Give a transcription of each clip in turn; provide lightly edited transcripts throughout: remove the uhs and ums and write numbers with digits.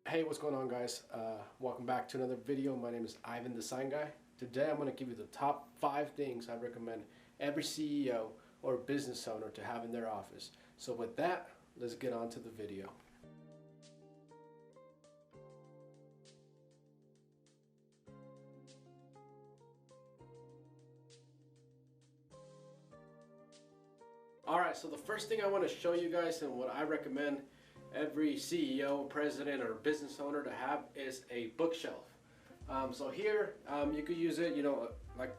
Hey, what's going on, guys? Welcome back to another video. My name is Ivan the Sign Guy. Today I'm going to give you the top 5 things I recommend every CEO or business owner to have in their office. So with that, let's get on to the video. Alright, so the first thing I want to show you guys and what I recommend every CEO, president, or business owner to have is a bookshelf. So here you could use it, like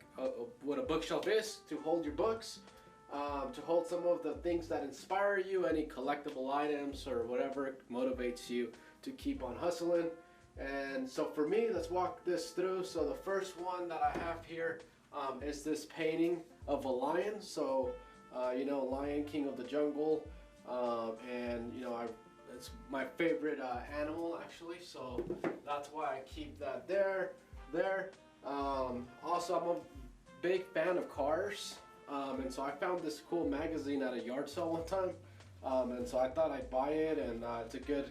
what a bookshelf is, to hold your books, to hold some of the things that inspire you, any collectible items or whatever motivates you to keep on hustling. And so for me, let's walk this through. So the first one that I have here is this painting of a lion. So Lion King of the Jungle, and it's my favorite animal actually, so that's why I keep that there. Also, I'm a big fan of cars, and so I found this cool magazine at a yard sale one time, and so I thought I'd buy it, and it's a good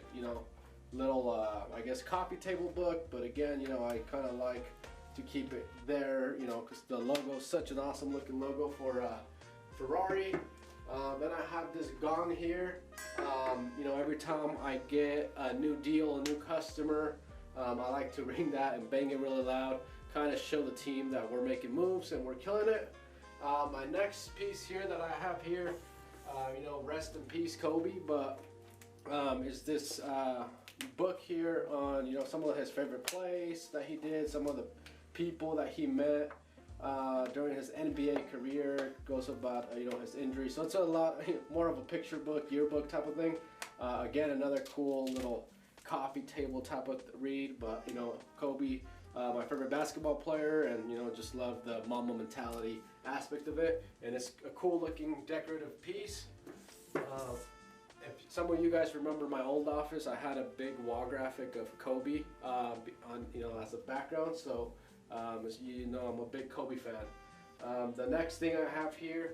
little I guess coffee table book. But again, I kind of like to keep it there, because the logo is such an awesome looking logo for Ferrari. Then I have this gong here. Every time I get a new deal, a new customer, I like to ring that and bang it really loud, kind of show the team that we're making moves and we're killing it. My next piece here that I have here, rest in peace Kobe, but is this book here on some of his favorite plays that he did, some of the people that he met during his NBA career. Goes about his injury, so it's a lot more of a picture book, yearbook type of thing. Again, another cool little coffee table type of read. But Kobe, my favorite basketball player, and just love the Mamba mentality aspect of it. And it's a cool looking decorative piece. If some of you guys remember my old office, I had a big wall graphic of Kobe on as a background. So as I'm a big Kobe fan. The next thing I have here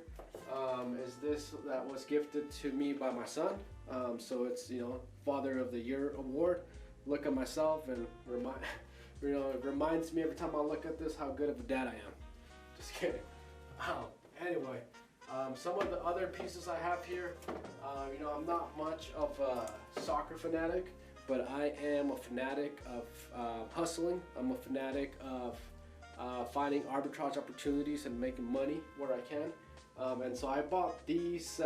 is this that was gifted to me by my son. So it's Father of the Year award. Look at myself and it reminds me every time I look at this how good of a dad I am. Just kidding. Anyway, some of the other pieces I have here. I'm not much of a soccer fanatic, but I am a fanatic of hustling. I'm a fanatic of finding arbitrage opportunities and making money where I can. And so I bought these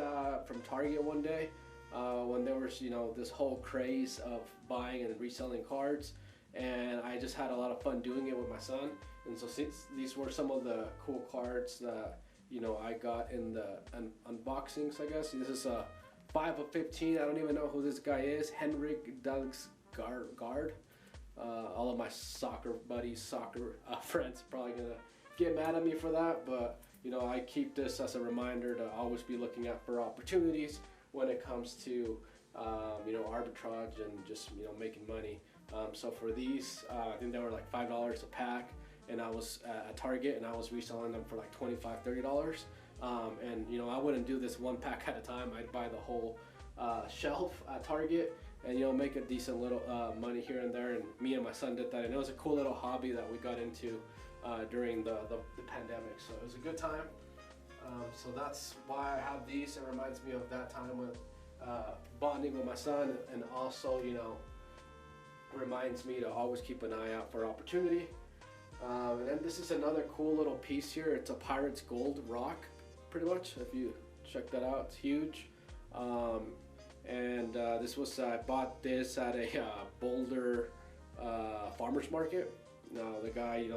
from Target one day when there was this whole craze of buying and reselling cards, and I just had a lot of fun doing it with my son. And so since these were some of the cool cards that I got in the unboxings, I guess. This is a 5 of 15. I don't even know who this guy is. Henrik Dalsgaard. All of my soccer buddies, soccer friends probably gonna get mad at me for that, but I keep this as a reminder to always be looking out for opportunities when it comes to arbitrage and just making money. So for these, I think they were like $5 a pack, and I was at Target and I was reselling them for like $25, $30. And I wouldn't do this one pack at a time. I'd buy the whole shelf at Target and make a decent little money here and there. And me and my son did that, and it was a cool little hobby that we got into during the pandemic. So it was a good time. So that's why I have these. It reminds me of that time with bonding with my son, and also reminds me to always keep an eye out for opportunity. And then this is another cool little piece here. It's a Pirate's Gold rock, pretty much. If you check that out, it's huge. This was I bought this at a Boulder farmers market. Now the guy,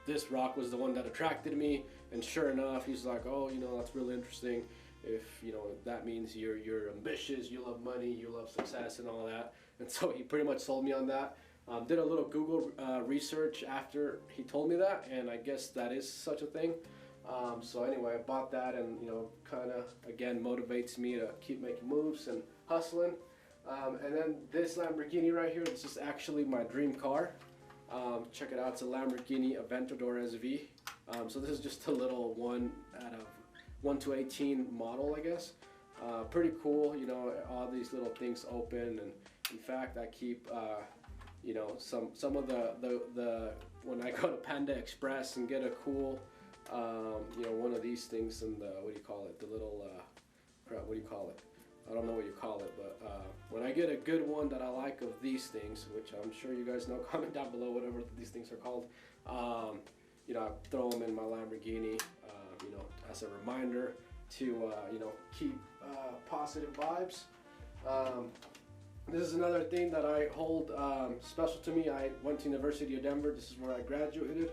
this rock was the one that attracted me, and sure enough, he's like, oh, that's really interesting. If that means you're ambitious, you love money, you love success, and all that. And so he pretty much sold me on that. Did a little Google research after he told me that, and I guess that is such a thing. So anyway, I bought that, and kind of again motivates me to keep making moves and hustling. And then this Lamborghini right here, this is actually my dream car. Check it out, it's a Lamborghini Aventador SV. So this is just a little 1 out of 1 to 18 model, I guess. Pretty cool, all these little things open, and in fact I keep you know, some of the when I go to Panda Express and get a cool, you know, one of these things in the, what do you call it, the little, what do you call it? I don't know what you call it, but when I get a good one that I like of these things, which I'm sure you guys know, comment down below whatever these things are called. You know, I throw them in my Lamborghini, you know, as a reminder to, you know, keep positive vibes. This is another thing that I hold special to me. I went to University of Denver. This is where I graduated.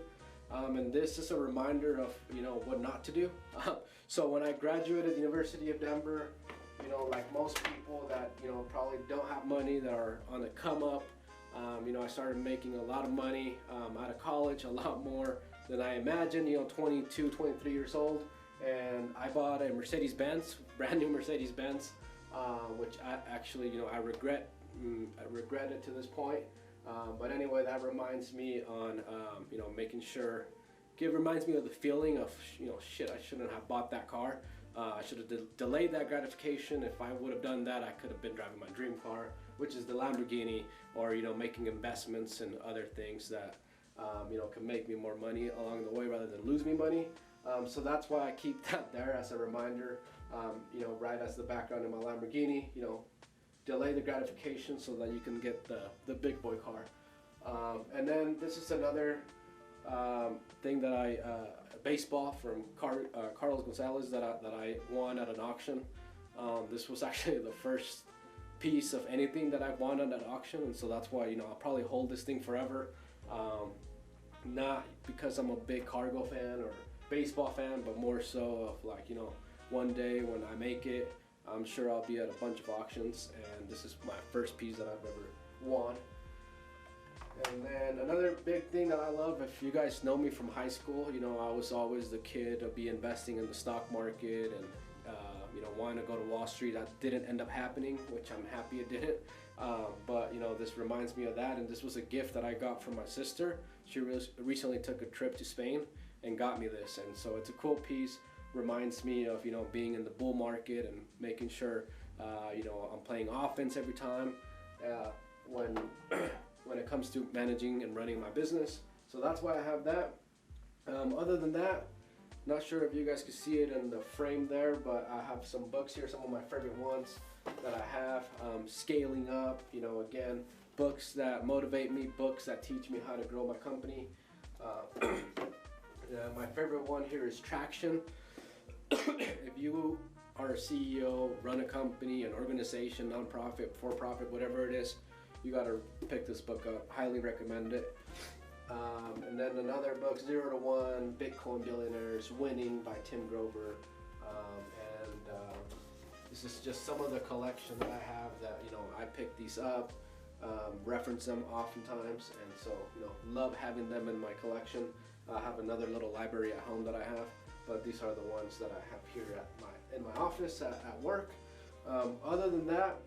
And this is a reminder of, you know, what not to do. So when I graduated the University of Denver, you know, like most people that, you know, probably don't have money, that are on the come up, you know, I started making a lot of money out of college, a lot more than I imagined, you know, 22, 23 years old. And I bought a Mercedes-Benz, brand new Mercedes-Benz, which I actually, you know, I regret it to this point. But anyway, that reminds me on, you know, making sure, it reminds me of the feeling of, you know, shit, I shouldn't have bought that car. I should have delayed that gratification. If I would have done that, I could have been driving my dream car, which is the Lamborghini, or, you know, making investments and other things that, you know, can make me more money along the way rather than lose me money. So that's why I keep that there as a reminder, you know, right as the background in my Lamborghini, you know, delay the gratification so that you can get the big boy car. And then this is another thing that baseball from Carlos Gonzalez that I won at an auction. This was actually the first piece of anything that I've won at an auction, and so that's why, you know, I'll probably hold this thing forever. Not because I'm a big cargo fan or baseball fan, but more so of, like, you know, one day when I make it, I'm sure I'll be at a bunch of auctions, and this is my first piece that I've ever won. And then another big thing that I love, if you guys know me from high school, you know, I was always the kid to be investing in the stock market and, you know, wanting to go to Wall Street. That didn't end up happening, which I'm happy it didn't. But, you know, this reminds me of that, and this was a gift that I got from my sister. She recently took a trip to Spain and got me this, and so it's a cool piece. Reminds me of, you know, being in the bull market and making sure, you know, I'm playing offense every time when when it comes to managing and running my business. So that's why I have that. Other than that, not sure if you guys can see it in the frame there, but I have some books here, some of my favorite ones that I have. Scaling Up, you know, again, books that motivate me, books that teach me how to grow my company. My favorite one here is Traction. If you are a CEO, run a company, an organization, nonprofit, for-profit, whatever it is, you got to pick this book up. Highly recommend it. And then another book, 0 to 1, Bitcoin Billionaires, Winning by Tim Grover. This is just some of the collection that I have that, you know, I pick these up, reference them oftentimes, and so, you know, love having them in my collection. I have another little library at home that I have, but these are the ones that I have here in my office at work. Other than that,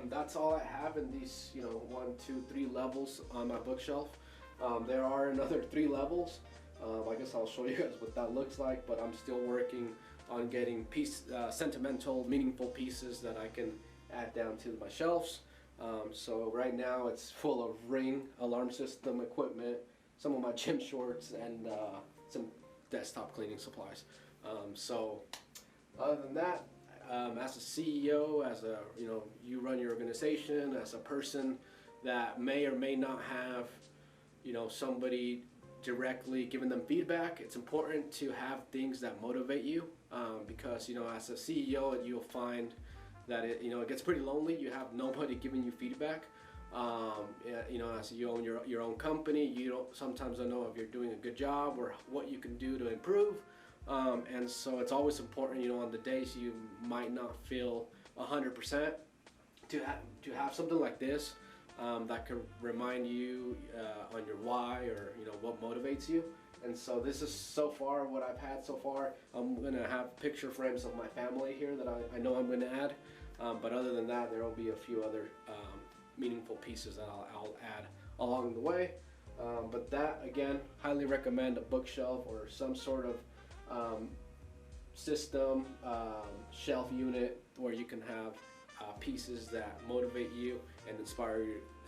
that's all I have in these, you know, 1, 2, 3 levels on my bookshelf. There are another 3 levels. I guess I'll show you guys what that looks like, but I'm still working on getting sentimental, meaningful pieces that I can add down to my shelves. So right now it's full of Ring alarm system equipment, some of my gym shorts, and some desktop cleaning supplies. So other than that, as a CEO, as a, you know, you run your organization, as a person that may or may not have, you know, somebody directly giving them feedback, it's important to have things that motivate you, because, you know, as a CEO, you'll find that it, you know, it gets pretty lonely. You have nobody giving you feedback. You know, as you own your own company, you sometimes don't know if you're doing a good job or what you can do to improve. And so it's always important, you know, on the days you might not feel 100%, to have something like this that can remind you on your why, or, you know, what motivates you. And so this is so far what I've had so far. I'm gonna have picture frames of my family here that I know I'm gonna add. But other than that, there will be a few other meaningful pieces that I'll add along the way. But that, again, highly recommend a bookshelf or some sort of system, shelf unit, where you can have pieces that motivate you and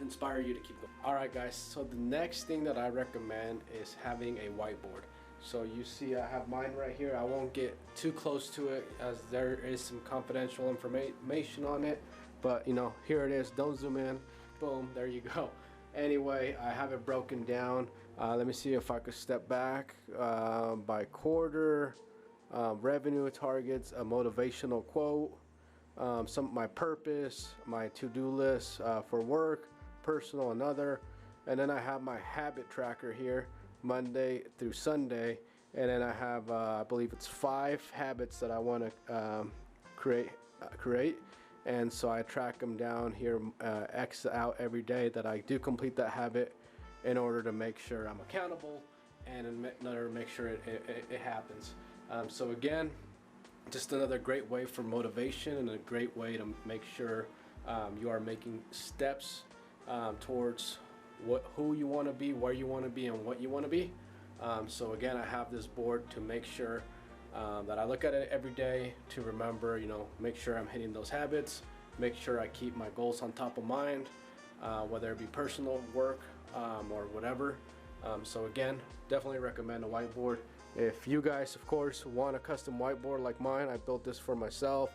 inspire you to keep going. All right, guys. So the next thing that I recommend is having a whiteboard. So you see I have mine right here. I won't get too close to it as there is some confidential information on it. But you know, here it is. Don't zoom in. Boom, there you go. Anyway, I have it broken down. Let me see if I could step back by quarter, revenue targets, a motivational quote, my purpose, my to-do list for work, personal, and other. And then I have my habit tracker here, Monday through Sunday. And then I have, I believe it's 5 habits that I want to create. And so I track them down here, X out every day that I do complete that habit in order to make sure I'm accountable and in order to make sure it happens. So again, just another great way for motivation and a great way to make sure you are making steps towards who you want to be, where you want to be, and what you want to be. So again, I have this board to make sure that I look at it every day to remember, you know, make sure I'm hitting those habits, make sure I keep my goals on top of mind, whether it be personal, work, or whatever. So again, definitely recommend a whiteboard. If you guys, of course, want a custom whiteboard like mine, I built this for myself.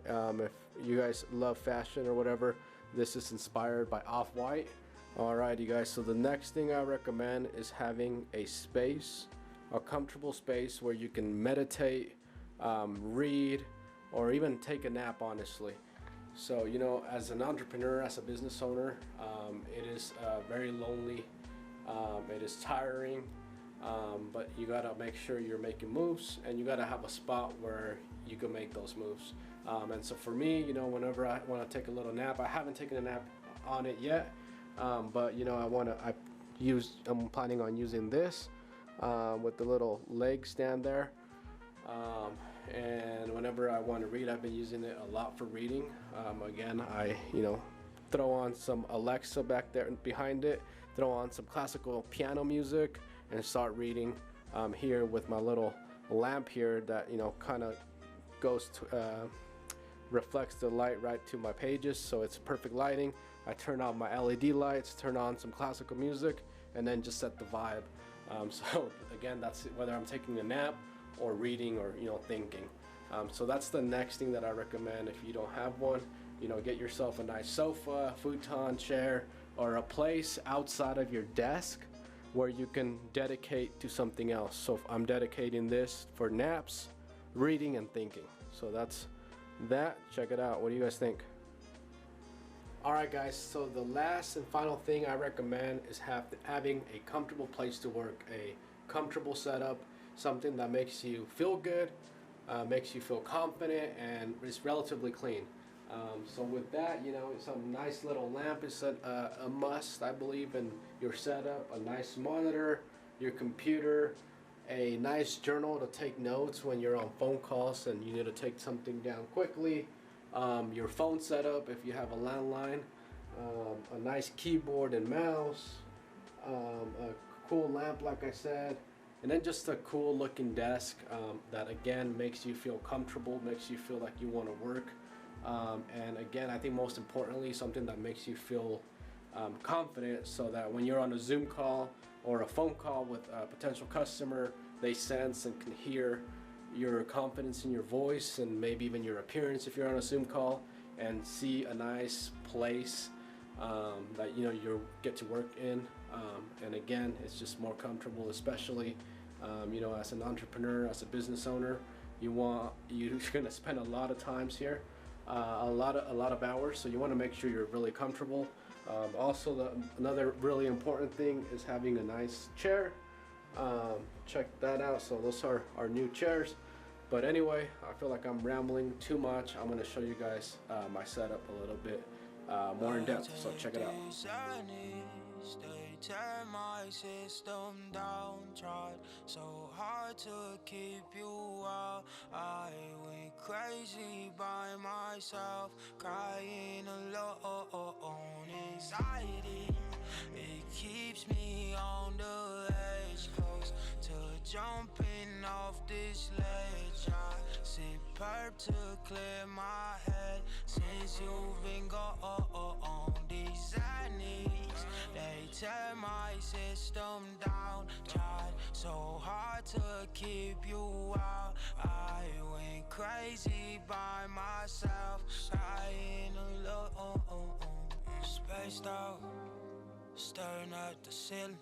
If you guys love fashion or whatever, this is inspired by Off-White. Alright, you guys, so the next thing I recommend is having a space, a comfortable space where you can meditate, read, or even take a nap, honestly. So, you know, as an entrepreneur, as a business owner, it is very lonely, it is tiring, but you gotta make sure you're making moves, and you gotta have a spot where you can make those moves. And so for me, you know, whenever I want to take a little nap, I haven't taken a nap on it yet, but you know, I'm planning on using this with the little leg stand there. And whenever I want to read, I've been using it a lot for reading. Again, I throw on some Alexa back there behind it, throw on some classical piano music, and start reading here with my little lamp here that kind of goes to reflects the light right to my pages, so it's perfect lighting. I turn on my LED lights, turn on some classical music, and then just set the vibe. So again, that's whether I'm taking a nap or reading or thinking. So that's the next thing that I recommend. If you don't have one, get yourself a nice sofa, futon, chair, or a place outside of your desk where you can dedicate to something else. So I'm dedicating this for naps, reading, and thinking. So that's that. Check it out. What do you guys think? Alright guys, so the last and final thing I recommend is having a comfortable place to work, a comfortable setup, something that makes you feel good, makes you feel confident, and is relatively clean. So with that, some nice little lamp is a must, I believe, in your setup. A nice monitor, your computer, a nice journal to take notes when you're on phone calls and you need to take something down quickly. Your phone setup if you have a landline, a nice keyboard and mouse, a cool lamp like I said, and then just a cool looking desk that again makes you feel comfortable, makes you feel like you want to work, and again, I think most importantly, something that makes you feel confident, so that when you're on a Zoom call or a phone call with a potential customer, they sense and can hear your confidence in your voice and maybe even your appearance if you're on a Zoom call, and see a nice place that you get to work in, and again, it's just more comfortable, especially as an entrepreneur, as a business owner. You're gonna spend a lot of times here, a lot of hours, so you want to make sure you're really comfortable. Also, another really important thing is having a nice chair. Check that out. So those are our new chairs. But anyway, I feel like I'm rambling too much. I'm going to show you guys my setup a little bit more in depth, so check it out. They tear my system down, tried so hard to keep you out. I went crazy by myself, crying alone. Anxiety, it keeps me on the edge, close to jumping off this ledge. I sip perp to clear my head. Since you've been gone, these knees, they tear my system down. Tried so hard to keep you out. I went crazy by myself, crying alone. Spaced out, staring at the ceiling,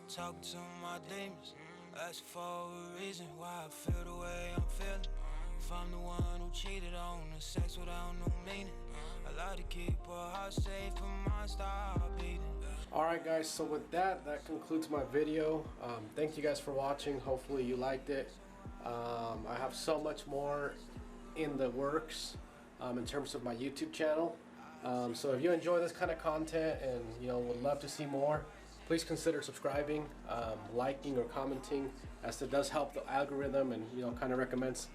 talking to my demons. That's for a reason why I feel the way I'm feeling. If I'm the one who cheated on the sex without no meaning, I like to keep her heart safe for mine stop beating. Alright guys, so with that concludes my video. Thank you guys for watching. Hopefully you liked it. I have so much more in the works in terms of my YouTube channel. So if you enjoy this kind of content and would love to see more, please consider subscribing, liking or commenting, as it does help the algorithm and kind of recommends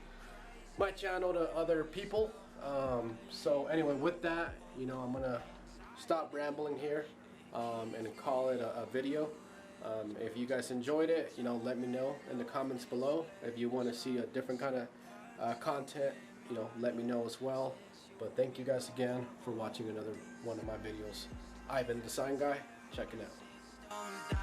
my channel to other people. So anyway, with that, I'm gonna stop rambling here and call it a video. If you guys enjoyed it, let me know in the comments below. If you want to see a different kind of content, let me know as well. But thank you guys again for watching another one of my videos. Ivan the Sign Guy, checking out.